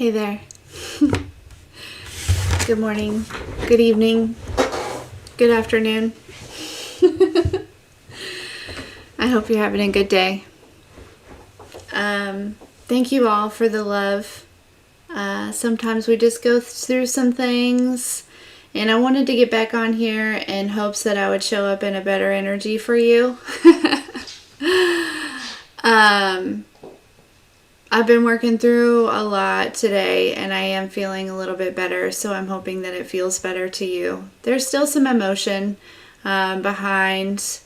Hey there. Good morning, good evening, good afternoon. I hope you're having a good day. Thank you all for the love. Sometimes we just go through some things, and I wanted to get back on here in hopes that I would show up in a better energy for you. I've been working through a lot today, and I am feeling a little bit better, so I'm hoping that it feels better to you. There's still some emotion behind,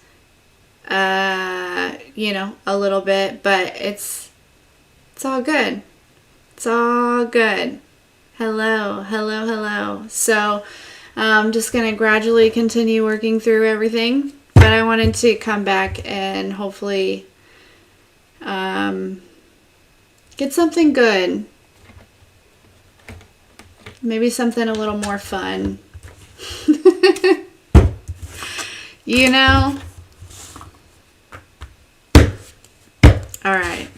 a little bit, but it's all good. It's all good. Hello. So I'm just going to gradually continue working through everything, but I wanted to come back and hopefully get something good. Maybe something a little more fun. All right.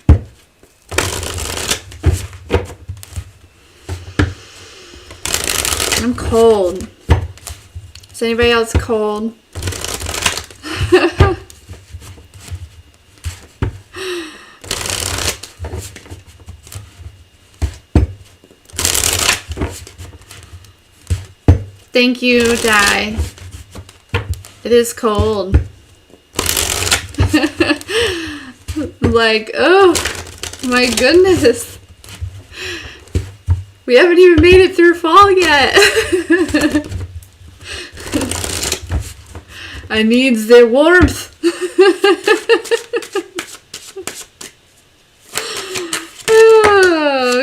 I'm cold. Is anybody else cold? Thank you, Di. It is cold. Like, oh my goodness. We haven't even made it through fall yet. I needs the warmth.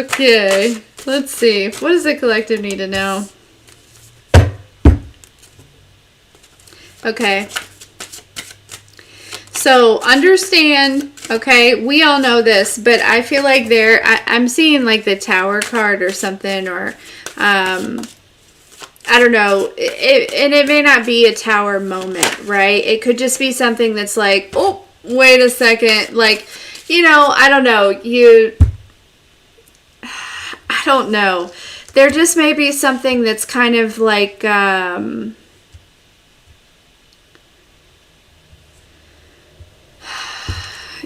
Okay, let's see. What does the collective need to know? Okay. So understand, okay, we all know this, but I feel like I'm seeing like the Tower card or something, or I don't know, and it may not be a Tower moment, right? It could just be something that's like, oh, wait a second, like, I don't know, I don't know. There just may be something that's kind of like,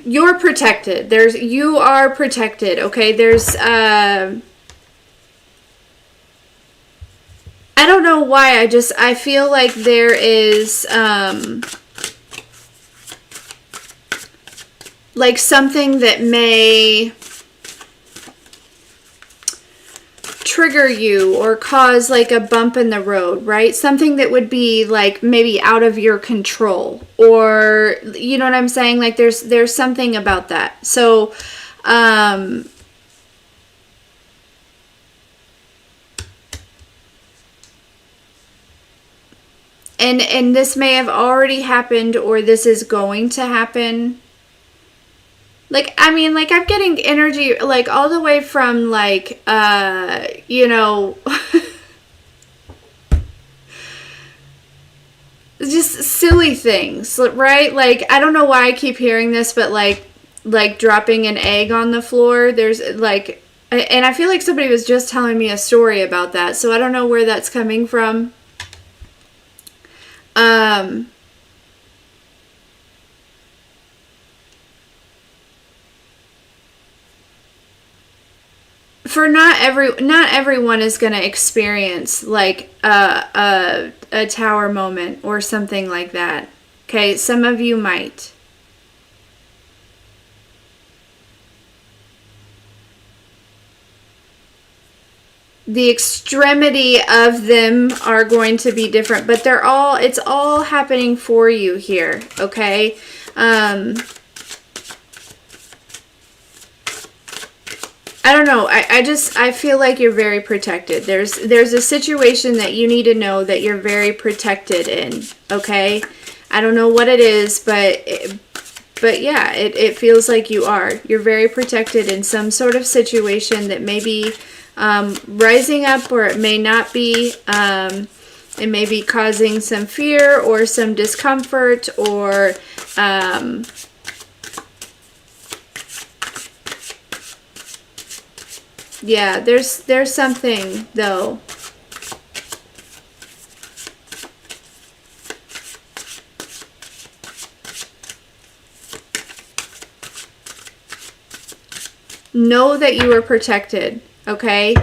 you're protected. You are protected, okay? I don't know why, I feel like there is, like something that may trigger you or cause like a bump in the road, right? Something that would be like maybe out of your control, or you know what I'm saying? Like there's something about that. So and this may have already happened, or this is going to happen. Like, I mean, like, I'm getting energy, like, all the way from, like, just silly things, right? Like, I don't know why I keep hearing this, but, like dropping an egg on the floor, there's, like, and I feel like somebody was just telling me a story about that, so I don't know where that's coming from. For not everyone is going to experience like a Tower moment or something like that. Okay, some of you might. The extremity of them are going to be different, but it's all happening for you here, okay? I don't know. I feel like you're very protected. There's a situation that you need to know that you're very protected in, okay? I don't know what it is, but yeah, it feels like you are. You're very protected in some sort of situation that may be rising up, or it may not be. It may be causing some fear or some discomfort, or Yeah, there's something though. Know that you are protected, okay?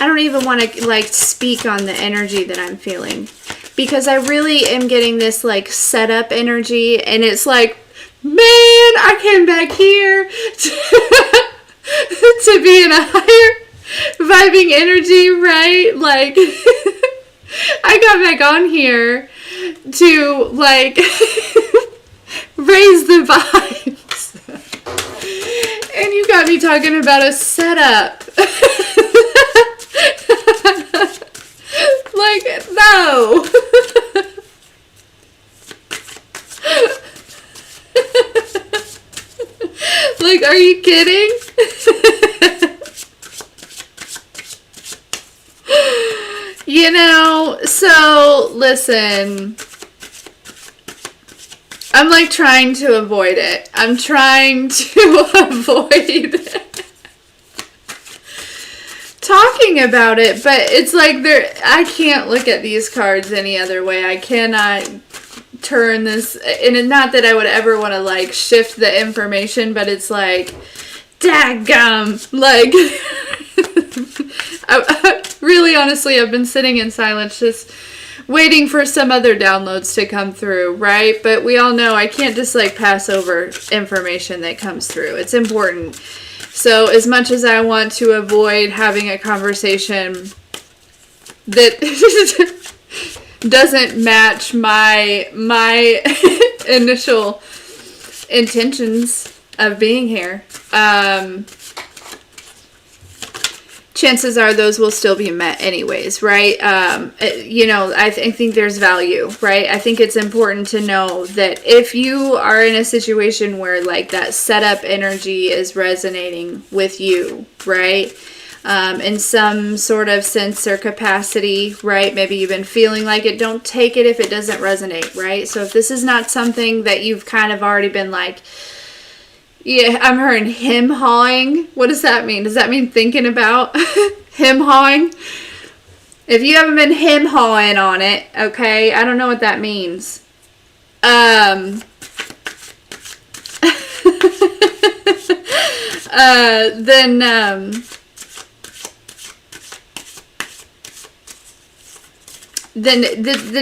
I don't even want to like speak on the energy that I'm feeling, because I really am getting this like setup energy, and it's like, man, I came back here to be in a higher vibing energy, right? Like I got back on here to like raise the vibes. And you got me talking about a setup. Like, no. Like, are you kidding? You know, so listen. I'm like trying to avoid it. I'm trying to avoid talking about it, but it's like I can't look at these cards any other way. I cannot turn this, and not that I would ever want to like shift the information, but it's like, daggum, like really honestly, I've been sitting in silence just waiting for some other downloads to come through, right? But we all know I can't just like pass over information that comes through. It's important. So as much as I want to avoid having a conversation that doesn't match my initial intentions of being here, chances are those will still be met anyways, right? You know, I think there's value, right? I think it's important to know that if you are in a situation where like that setup energy is resonating with you, right? In some sort of sense or capacity, right? Maybe you've been feeling like it, don't take it if it doesn't resonate, right? So if this is not something that you've kind of already been like, yeah, I'm hearing him hawing. What does that mean? Does that mean thinking about him hawing? If you haven't been him hawing on it, okay, I don't know what that means. Then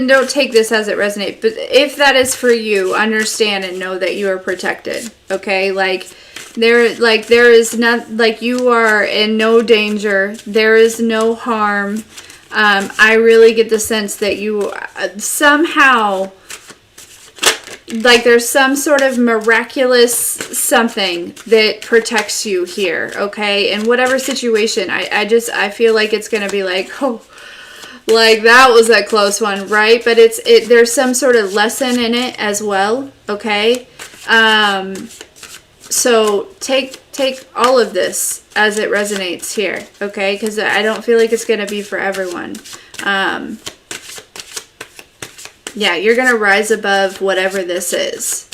don't take this as it resonates. But if that is for you, understand and know that you are protected. Okay, like there is not, like, you are in no danger. There is no harm. I really get the sense that you somehow, like, there's some sort of miraculous something that protects you here. Okay, in whatever situation, I feel like it's gonna be like, oh, like that was a close one, right? But there's some sort of lesson in it as well, okay? So take all of this as it resonates here, okay? Because I don't feel like it's going to be for everyone. Yeah, you're going to rise above whatever this is.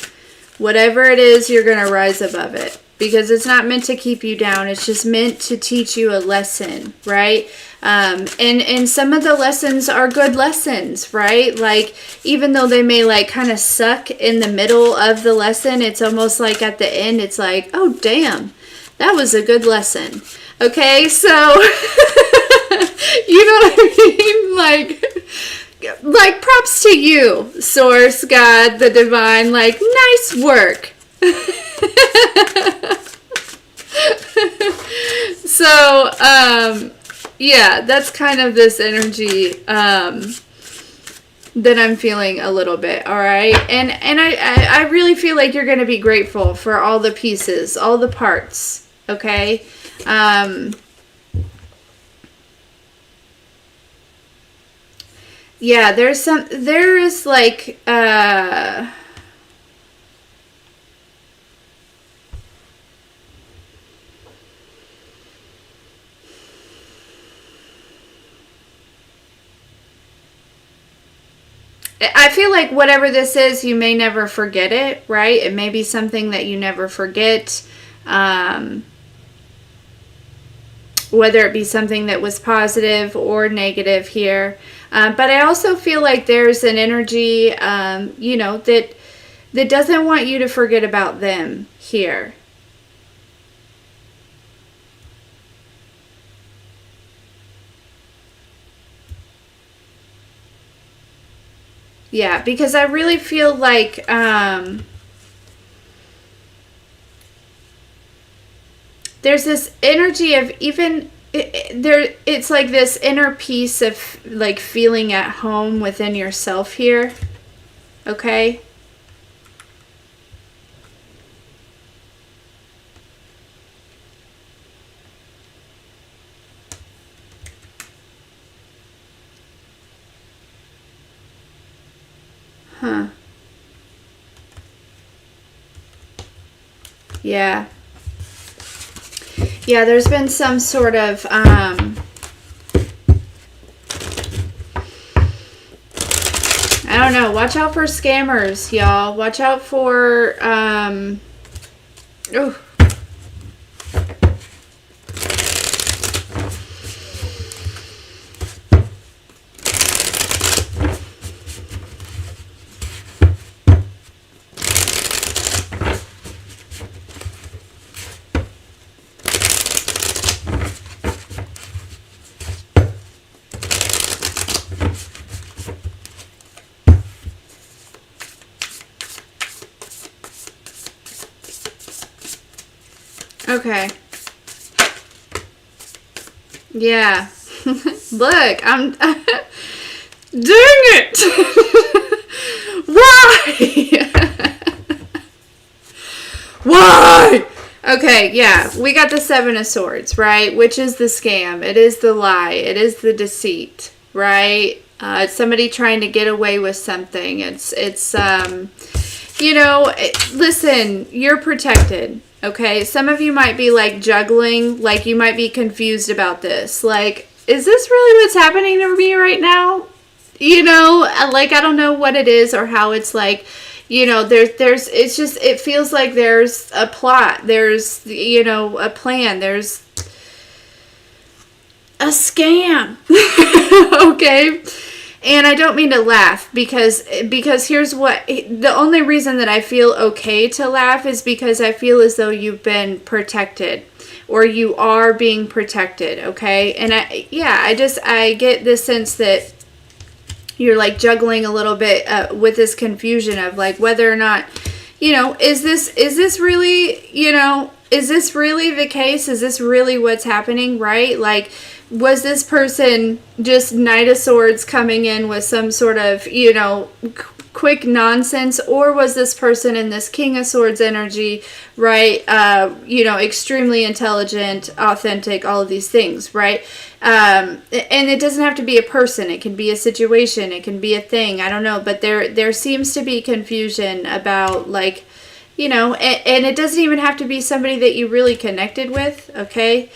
Whatever it is, you're going to rise above it. Because it's not meant to keep you down. It's just meant to teach you a lesson, right? And some of the lessons are good lessons, right? Like, even though they may like kind of suck in the middle of the lesson, it's almost like at the end, it's like, oh, damn, that was a good lesson. Okay, so, you know what I mean? Like props to you, Source, God, the Divine, like, nice work. So, yeah, that's kind of this energy that I'm feeling a little bit, all right? And I really feel like you're going to be grateful for all the pieces, all the parts, okay? Yeah, there is like, I feel like whatever this is, you may never forget it, right? It may be something that you never forget. Whether it be something that was positive or negative here. But I also feel like there's an energy, you know, that doesn't want you to forget about them here. Yeah, because I really feel like there's this energy of even it's like this inner peace of like feeling at home within yourself here. Okay? Huh. Yeah. Yeah, there's been some sort of I don't know, watch out for scammers, y'all. Watch out for oh. Okay. Yeah. Look, I'm dang it. Why? Why? Okay, yeah. We got the Seven of Swords, right? Which is the scam. It is the lie. It is the deceit, right? It's somebody trying to get away with something. It's you know, listen, you're protected. Okay, some of you might be like juggling, like you might be confused about this. Like, is this really what's happening to me right now? You know, like I don't know what it is or how it's like, you know, there's it's just, it feels like there's a plot, there's, you know, a plan, there's a scam. Okay? And I don't mean to laugh because here's what, the only reason that I feel okay to laugh is because I feel as though you've been protected or you are being protected, okay? And I get this sense that you're like juggling a little bit with this confusion of like whether or not, you know, is this really, you know, is this really the case? Is this really what's happening, right? Like, was this person just Knight of Swords coming in with some sort of, you know, quick nonsense, or was this person in this King of Swords energy, right? You know, extremely intelligent, authentic, all of these things, right? And it doesn't have to be a person. It can be a situation. It can be a thing. I don't know. But there seems to be confusion about, like, you know, and it doesn't even have to be somebody that you really connected with, okay?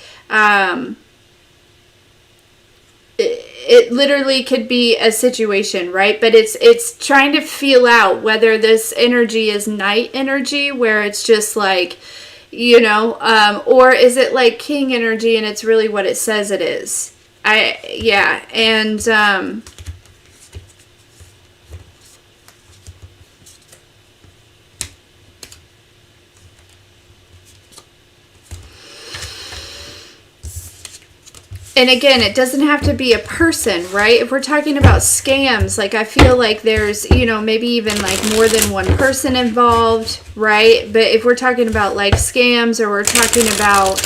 It literally could be a situation, right? But it's trying to feel out whether this energy is night energy, where it's just like, you know, or is it like king energy and it's really what it says it is. And again, it doesn't have to be a person, right? If we're talking about scams, like I feel like there's, you know, maybe even like more than one person involved, right? But if we're talking about like scams, or we're talking about,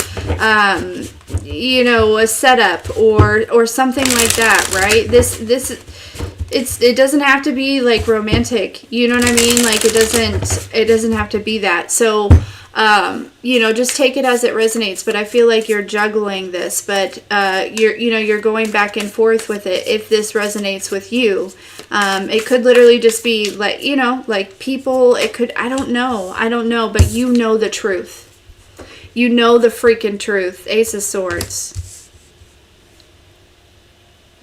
you know, a setup or something like that, right? It doesn't have to be like romantic, you know what I mean? Like it doesn't have to be that. So, you know, just take it as it resonates. But I feel like you're juggling this, but you're going back and forth with it. If this resonates with you, it could literally just be like, you know, like people. It could, I don't know, but you know the truth. You know the freaking truth. Ace of Swords.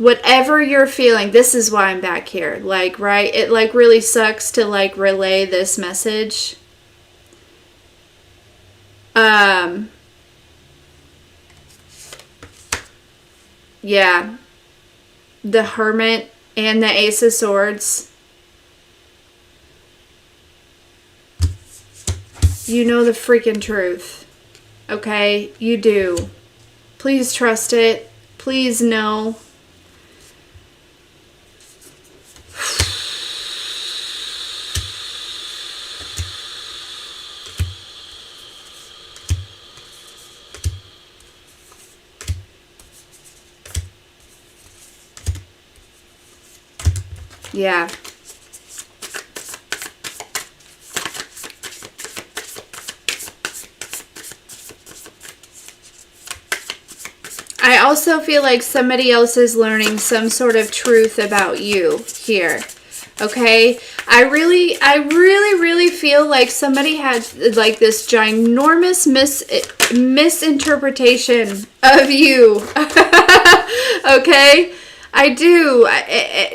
whatever you're feeling, this is why I'm back here. Like, right? It like really sucks to like relay this message. Yeah. The Hermit and the Ace of Swords. You know the freaking truth. Okay? You do. Please trust it. Please know. Yeah. I also feel like somebody else is learning some sort of truth about you here. Okay? I really feel like somebody had like this ginormous misinterpretation of you. Okay? I do.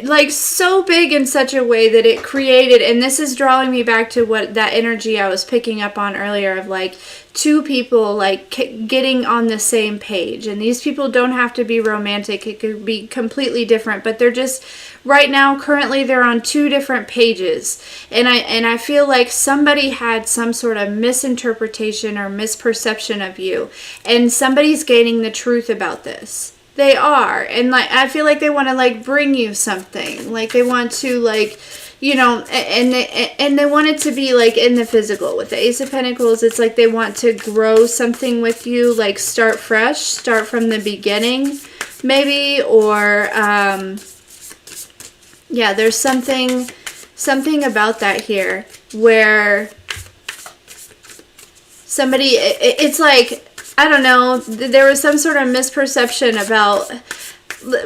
Like so big in such a way that it created, and this is drawing me back to what that energy I was picking up on earlier of like two people like getting on the same page. And these people don't have to be romantic. It could be completely different, but they're just right now currently they're on two different pages. And I feel like somebody had some sort of misinterpretation or misperception of you, and somebody's gaining the truth about this. They are. And like I feel like they want to like bring you something. Like they want to like, you know, and they want it to be like in the physical. With the Ace of Pentacles, it's like they want to grow something with you, like start fresh, start from the beginning maybe, or yeah, there's something about that here where somebody, it's like, I don't know, there was some sort of misperception about,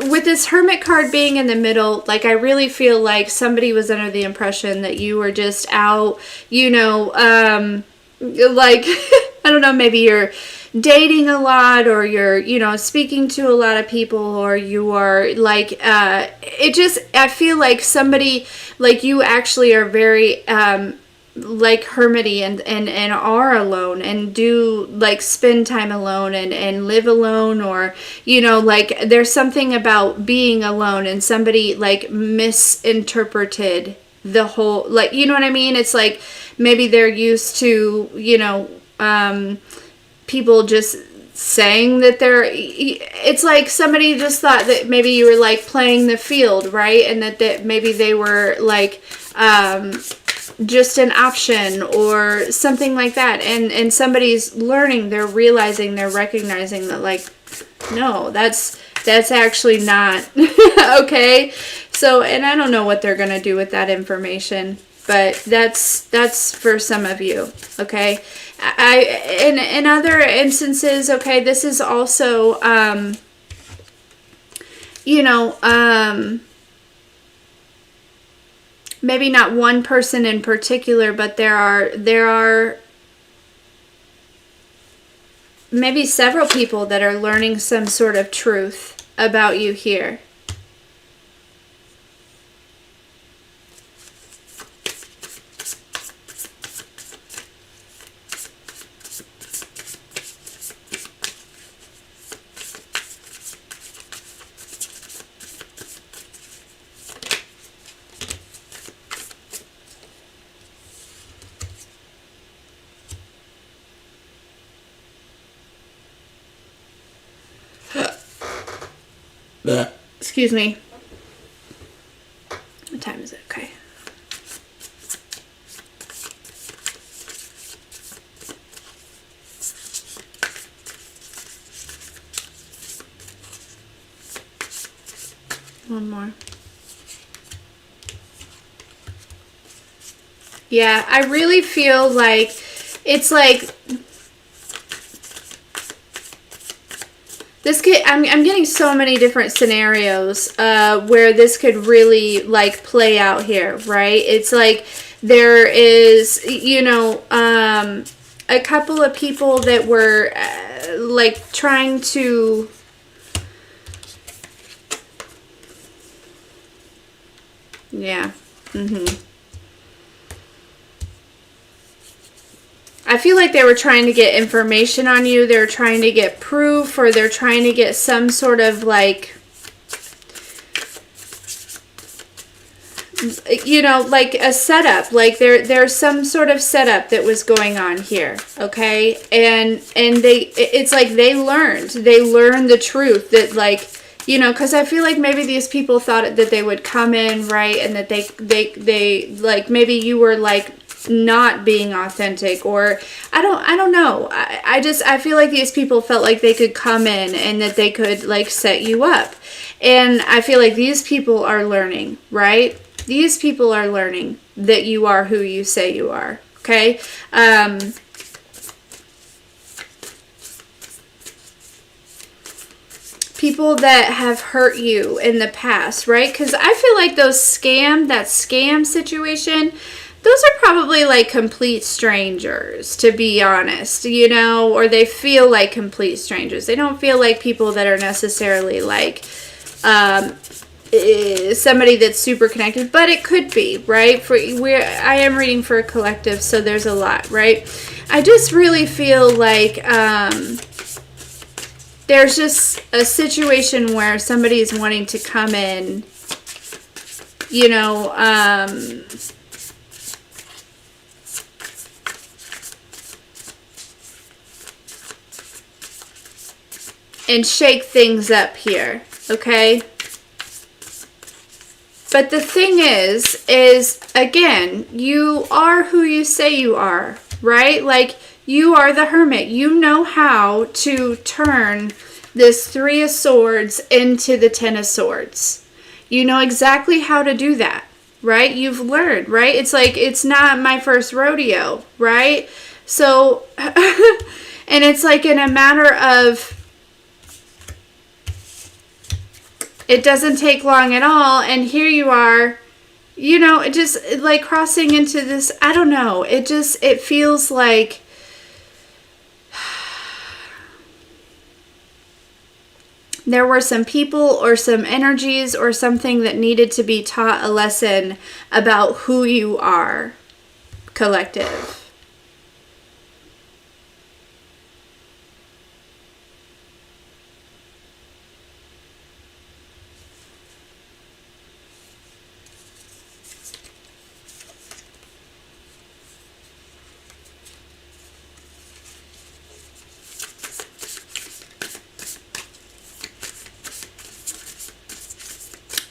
with this Hermit card being in the middle, like I really feel like somebody was under the impression that you were just out, you know, like, I don't know, maybe you're dating a lot, or you're, you know, speaking to a lot of people, or you are like, it just, I feel like somebody, like you actually are very, like hermity and are alone and do like spend time alone and live alone, or you know, like there's something about being alone and somebody like misinterpreted the whole, like, you know what I mean? It's like maybe they're used to, you know, people just saying that they're, it's like somebody just thought that maybe you were like playing the field, right? And that maybe they were like just an option or something like that, and somebody's learning, they're realizing, they're recognizing that like, no, that's actually not okay. So, and I don't know what they're gonna do with that information, but that's for some of you, okay? In other instances, okay, this is also you know, maybe not one person in particular, but there are maybe several people that are learning some sort of truth about you here. Excuse me. What time is it? Okay. One more. Yeah, I really feel like it's like this could, I'm getting so many different scenarios where this could really like play out here, right? It's like there is, you know, a couple of people that were like trying to, Yeah. I feel like they were trying to get information on you. They're trying to get proof, or they're trying to get some sort of like, you know, like a setup. Like there's some sort of setup that was going on here, okay? And it's like they learned the truth that, like, you know, because I feel like maybe these people thought that they would come in, right, and that they like, maybe you were like not being authentic, or I don't know. I feel like these people felt like they could come in and that they could like set you up. And I feel like these people are learning, right? These people are learning that you are who you say you are, okay? People that have hurt you in the past, right? Because I feel like that scam situation, those are probably like complete strangers, to be honest, you know, or they feel like complete strangers. They don't feel like people that are necessarily like somebody that's super connected, but it could be, right? I am reading for a collective, so there's a lot, right? I just really feel like there's just a situation where somebody's wanting to come in, you know, and shake things up here, okay? But the thing is again, you are who you say you are, right? Like, you are the Hermit. You know how to turn this Three of Swords into the Ten of Swords. You know exactly how to do that, right? You've learned, right? It's like, it's not my first rodeo, right? So, and it's like in a matter of, it doesn't take long at all, and here you are, you know, it just like crossing into this, I don't know, it feels like there were some people or some energies or something that needed to be taught a lesson about who you are, collective.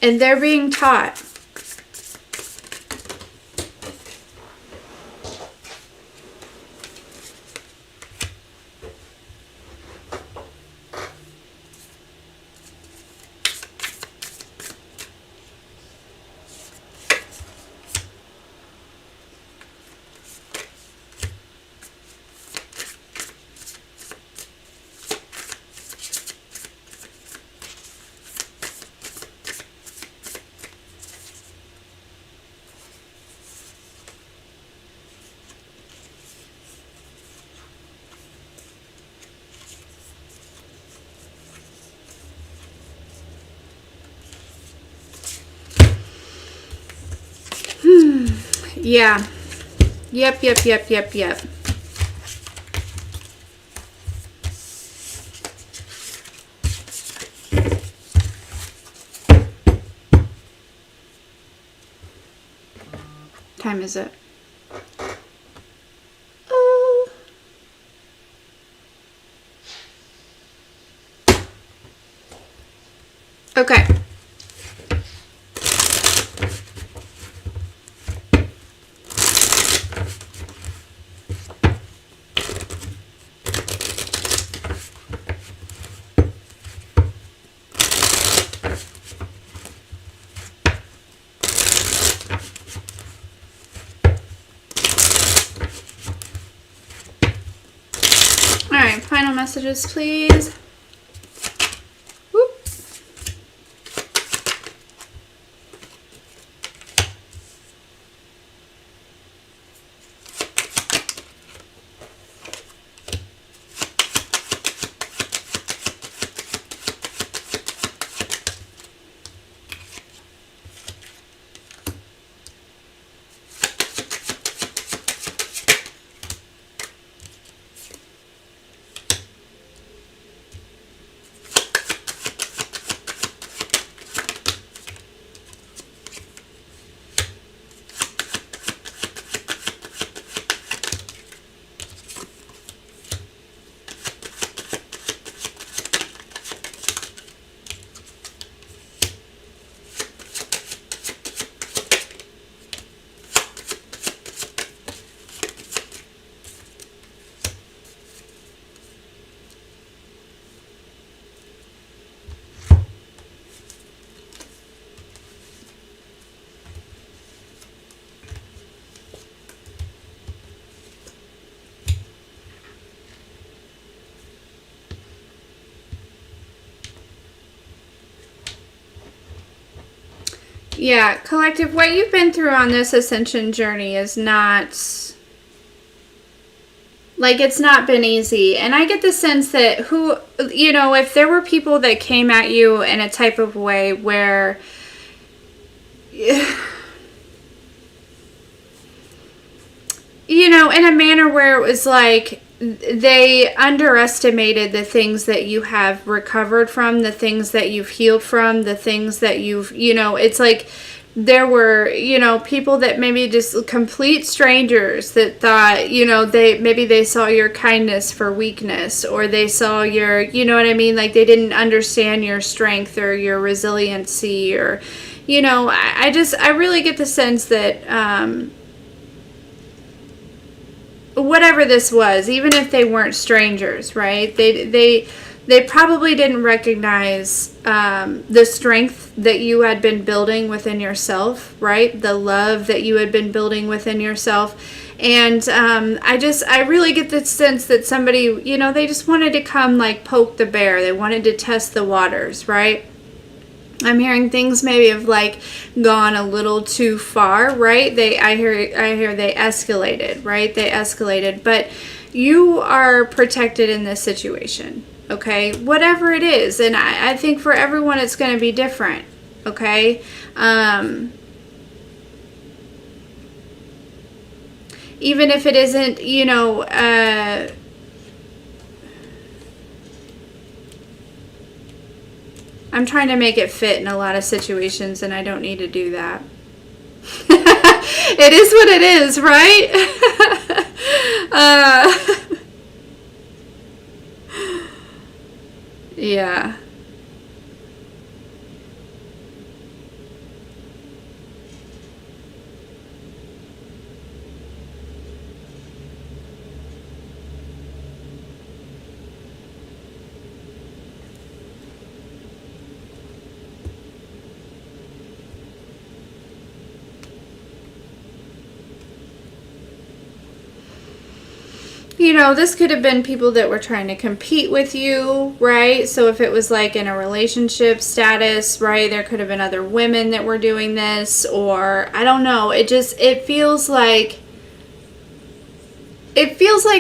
And they're being taught. Yeah. Yep. Time is it? Oh. Okay. Alright, final messages, please. Whoop. Yeah, collective, what you've been through on this ascension journey is not, like, it's not been easy. And I get the sense that if there were people that came at you in a type of way where, in a manner where it was like they underestimated the things that you have recovered from, the things that you've healed from, the things that it's like there were, people that maybe just complete strangers that thought, they saw your kindness for weakness, or they saw your, like they didn't understand your strength or your resiliency, or, I really get the sense that, whatever this was, even if they weren't strangers, right? They probably didn't recognize the strength that you had been building within yourself, right? The love that you had been building within yourself. And I really get the sense that somebody, they just wanted to come like poke the bear. They wanted to test the waters, right? I'm hearing things maybe have like gone a little too far, right? I hear they escalated, right? They escalated, but you are protected in this situation, okay? Whatever it is, and I think for everyone it's going to be different, okay? Even if it isn't, I'm trying to make it fit in a lot of situations, and I don't need to do that. It is what it is, right? Yeah. This could have been people that were trying to compete with you, right? So if it was like in a relationship status, right, there could have been other women that were doing this, or I don't know. It feels like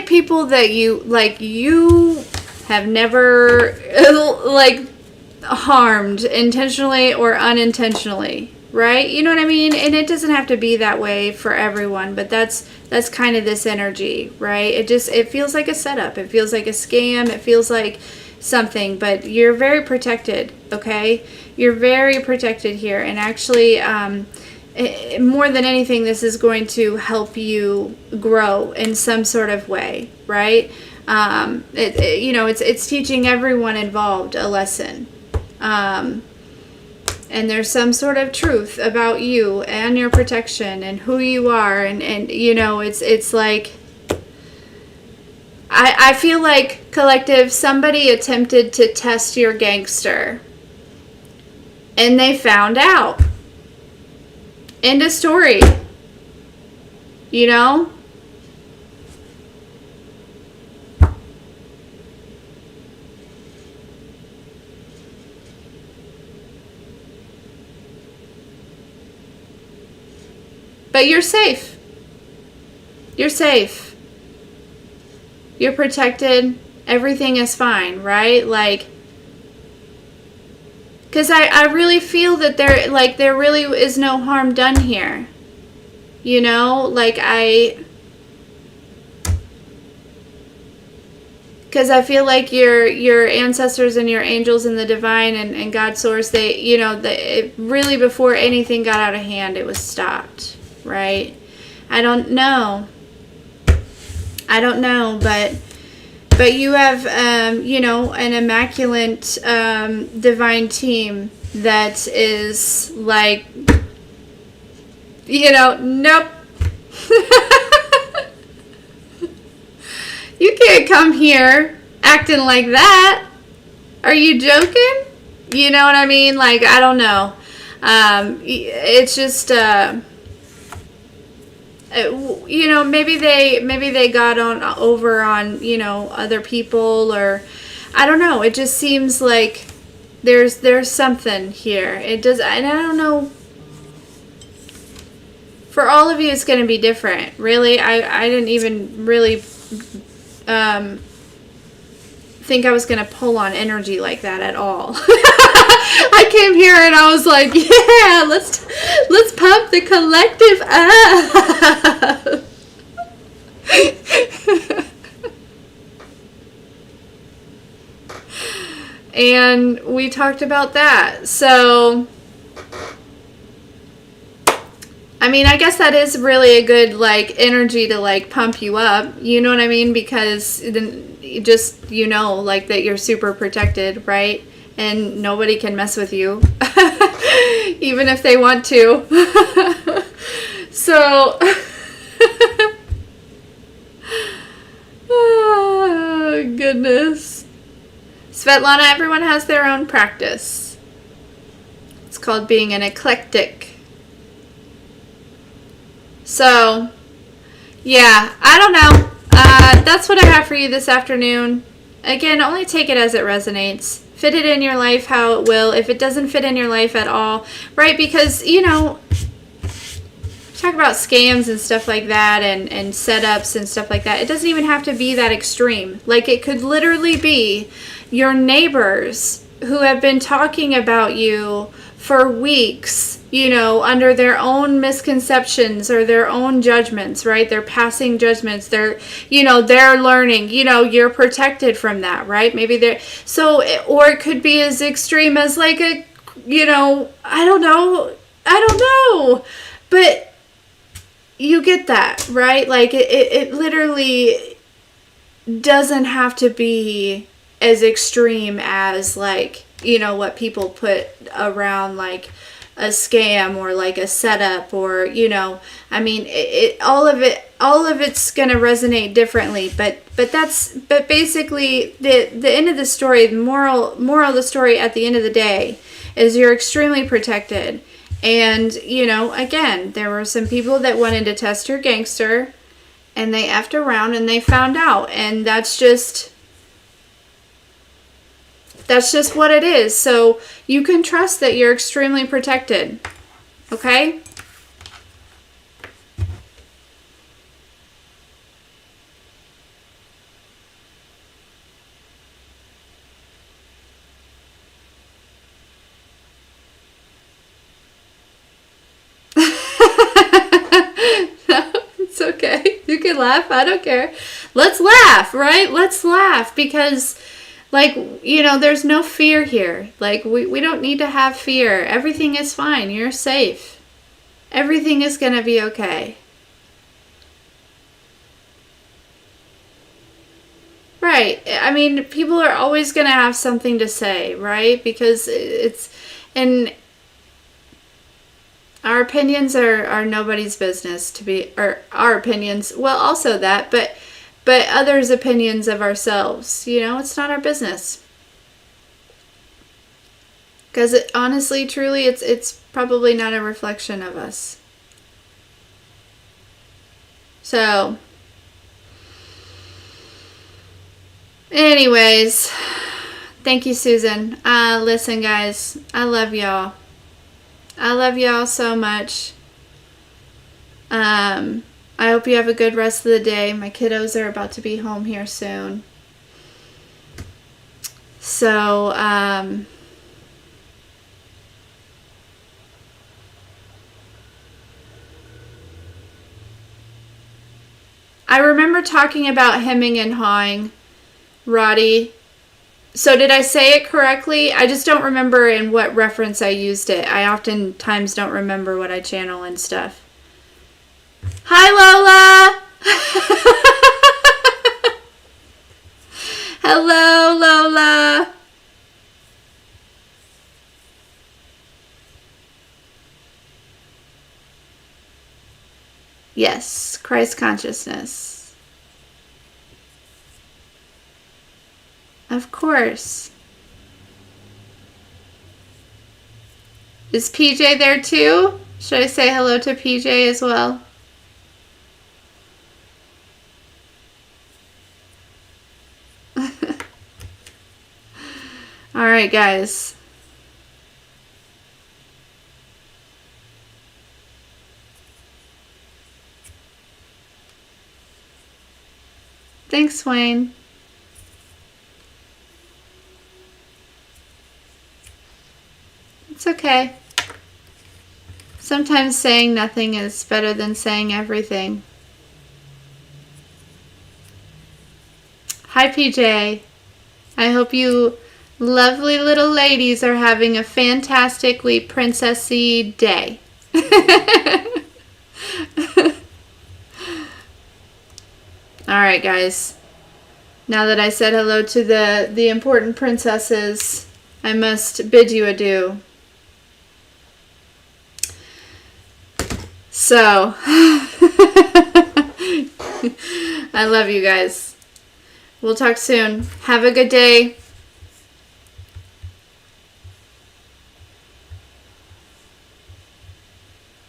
people that you have never like harmed intentionally or unintentionally. Right? You know what I mean? And it doesn't have to be that way for everyone, but that's kind of this energy, right? It feels like a setup. It feels like a scam. It feels like something, but you're very protected, okay? You're very protected here. And actually, more than anything, this is going to help you grow in some sort of way, right? It's teaching everyone involved a lesson. And there's some sort of truth about you and your protection and who you are. And it's like, I feel like, collective, somebody attempted to test your gangster. And they found out. End of story. But you're safe. You're safe. You're protected. Everything is fine, right? Like, because I really feel that there really is no harm done here. Because I feel like your ancestors and your angels and the divine and God source, they really, before anything got out of hand, it was stopped. Right? I don't know, but you have, an immaculate, divine team that is like, nope. You can't come here acting like that. Are you joking? You know what I mean? Like, I don't know. It's just, maybe they got over on other people, or I don't know. It just seems like there's something here. It does, and I don't know For all of you, it's going to be different. Really, I didn't even really think I was going to pull on energy like that at all. I came here and I was like, yeah, let's pump the collective up. And we talked about that. So, I mean, I guess that is really a good, like, energy to, like, pump you up. You know what I mean? Because then you just, you know, like, that you're super protected, right? And nobody can mess with you. Even if they want to. So, oh, goodness. Svetlana, everyone has their own practice. It's called being an eclectic. So, yeah, I don't know. That's what I have for you this afternoon. Again, only take it as it resonates. Fit it in your life how it will. If it doesn't fit in your life at all, right? Because, you know, talk about scams and stuff like that and setups and stuff like that. It doesn't even have to be that extreme. Like, it could literally be your neighbors who have been talking about you for weeks, you know, under their own misconceptions or their own judgments, right? They're passing judgments. They're, you know, they're learning, you know, you're protected from that, right? Maybe they're, so, or it could be as extreme as like a, you know, I don't know, but you get that, right? Like, it literally doesn't have to be as extreme as, like, you know, what people put around, like a scam or like a setup, or, you know, I mean, all of it's gonna resonate differently, but basically the end of the story, the moral of the story at the end of the day is you're extremely protected. And, you know, again, there were some people that wanted to test your gangster, and they effed around and they found out, and that's just what it is. So you can trust that you're extremely protected. Okay? No, it's okay. You can laugh. I don't care. Let's laugh, right? Let's laugh, because, like, you know, there's no fear here. Like, we don't need to have fear. Everything is fine. You're safe. Everything is going to be okay. Right. I mean, people are always going to have something to say, right? Because and our opinions are nobody's business to be, or our opinions, well, also that, but others' opinions of ourselves, you know, it's not our business. Because honestly, truly, it's probably not a reflection of us. So, anyways, thank you, Susan. Listen, guys, I love y'all. I love y'all so much. I hope you have a good rest of the day. My kiddos are about to be home here soon. So, I remember talking about hemming and hawing, Roddy. So did I say it correctly? I just don't remember in what reference I used it. I oftentimes don't remember what I channel and stuff. Hi, Lola! Hello, Lola! Yes, Christ consciousness. Of course. Is PJ there too? Should I say hello to PJ as well? All right, guys. Thanks, Wayne. It's okay. Sometimes saying nothing is better than saying everything. Hi, PJ. I hope you lovely little ladies are having a fantastically princessy day. Alright, guys. Now that I said hello to the important princesses, I must bid you adieu. So, I love you guys. We'll talk soon. Have a good day.